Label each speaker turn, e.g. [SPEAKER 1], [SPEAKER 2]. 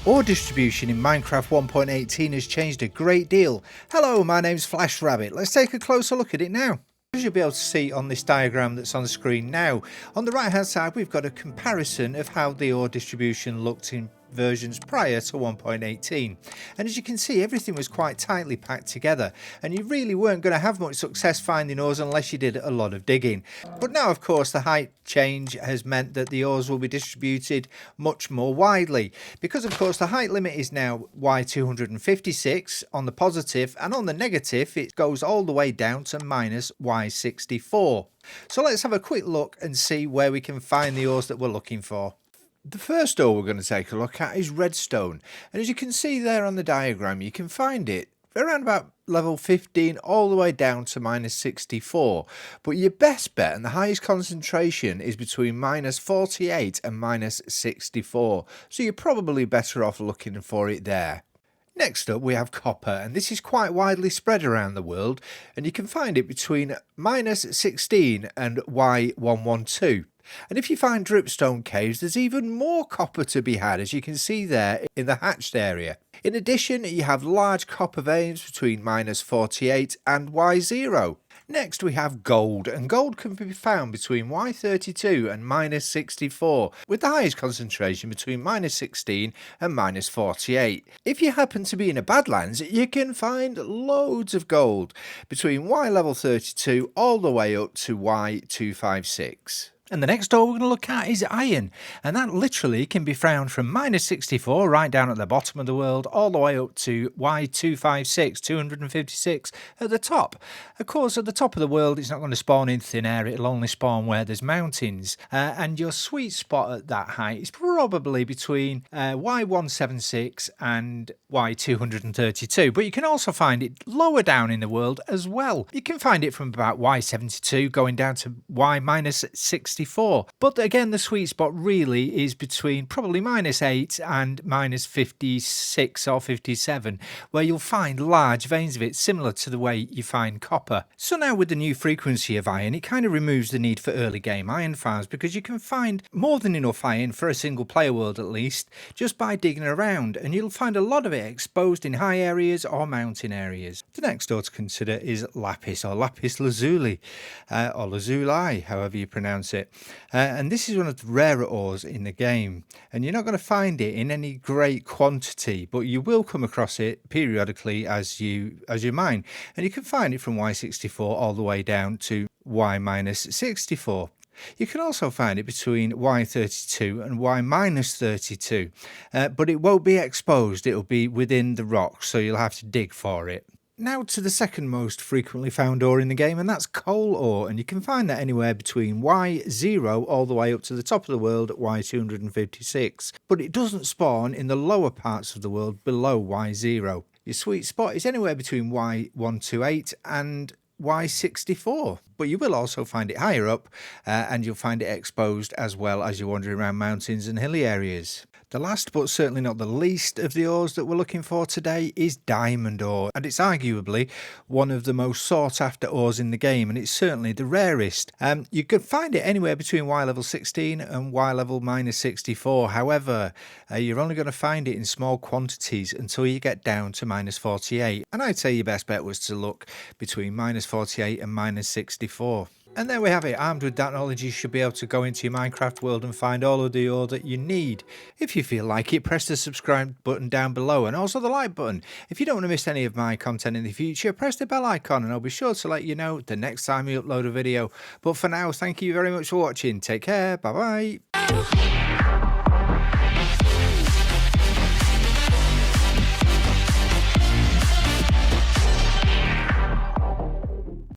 [SPEAKER 1] Ore distribution in Minecraft 1.18 has changed a great deal. Hello, my name's FLASHRABBIT. Let's take a closer look at it now. As you'll be able to see on this diagram that's on the screen now, on the right hand side we've got a comparison of how the ore distribution looked in versions prior to 1.18, and as you can see, everything was quite tightly packed together and you really weren't going to have much success finding ores unless you did a lot of digging. But now of course the height change has meant that the ores will be distributed much more widely, because of course the height limit is now Y256 on the positive, and on the negative it goes all the way down to minus Y64. So let's have a quick look and see where we can find the ores that we're looking for. The first ore we're going to take a look at is Redstone, and as you can see there on the diagram, you can find it around about level 15 all the way down to minus 64, but your best bet and the highest concentration is between minus 48 and minus 64, so you're probably better off looking for it there. Next up we have copper, and this is quite widely spread around the world, and you can find it between minus 16 and Y112. And if you find dripstone caves, there's even more copper to be had, as you can see there in the hatched area. In addition, you have large copper veins between minus 48 and Y0. Next we have gold, and gold can be found between Y32 and minus 64, with the highest concentration between minus 16 and minus 48. If you happen to be in a badlands, you can find loads of gold between Y level 32 all the way up to Y256. And the next ore we're going to look at is iron, and that literally can be found from minus 64 right down at the bottom of the world all the way up to Y256, 256 at the top. Of course, at the top of the world it's not going to spawn in thin air, it'll only spawn where there's mountains, and your sweet spot at that height is probably between Y176 and Y232, but you can also find it lower down in the world as well. You can find it from about Y72 going down to Y minus 64. But again, the sweet spot really is between probably minus 8 and minus 56 or 57, where you'll find large veins of it, similar to the way you find copper. So now with the new frequency of iron, it kind of removes the need for early game iron farms, because you can find more than enough iron for a single player world at least, just by digging around, and you'll find a lot of it exposed in high areas or mountain areas. The next ore to consider is lapis, or lapis lazuli, or lazuli, however you pronounce it. And this is one of the rarer ores in the game, and you're not going to find it in any great quantity, but you will come across it periodically as you mine, and you can find it from Y64 all the way down to Y minus 64. You can also find it between Y32 and Y minus 32, but it won't be exposed, it'll be within the rocks, so you'll have to dig for it. Now to the second most frequently found ore in the game, and that's coal ore, and you can find that anywhere between Y0 all the way up to the top of the world at Y256, but it doesn't spawn in the lower parts of the world below Y0. Your sweet spot is anywhere between Y128 and Y64, but you will also find it higher up, and you'll find it exposed as well as you're wandering around mountains and hilly areas. The last but certainly not the least of the ores that we're looking for today is diamond ore, and it's arguably one of the most sought after ores in the game, and it's certainly the rarest. You can find it anywhere between Y level 16 and Y level minus 64, however you're only going to find it in small quantities until you get down to minus 48, and I'd say your best bet was to look between minus 48 and minus 64. And there we have it. Armed with that knowledge, you should be able to go into your Minecraft world and find all of the ore that you need. If you feel like it, press the subscribe button down below, and also the like button. If you don't want to miss any of my content in the future, press the bell icon and I'll be sure to let you know the next time we upload a video. But for now, thank you very much for watching. Take care. Bye bye.